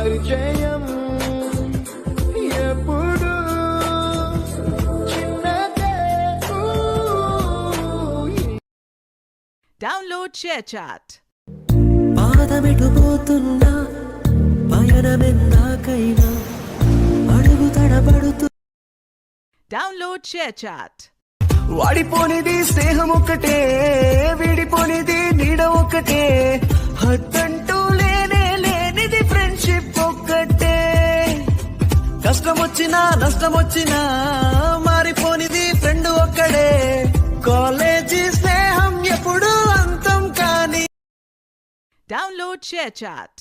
పరిచయం ఎప్పుడు చిన్నదే. Download ShareChat. పాదమెటు పోతున్నా పయనమెందాకైనా అడుగు తడబడుతూ. Download ShareChat. వాడిపోనిది స్నేహం ఒక్కటే, విడిపోనిది నీడ ఒక్కటే, హద్దంటూ లేనే లేనిది ఫ్రెండ్షిప్ ఒక్కటే. కష్టం వచ్చినా నష్టం వచ్చినా మారిపోనిది ఫ్రెండ్ ఒక్కడే. కాలేజీ స్నేహం ఎప్పుడు అంతం కాని. Download ShareChat.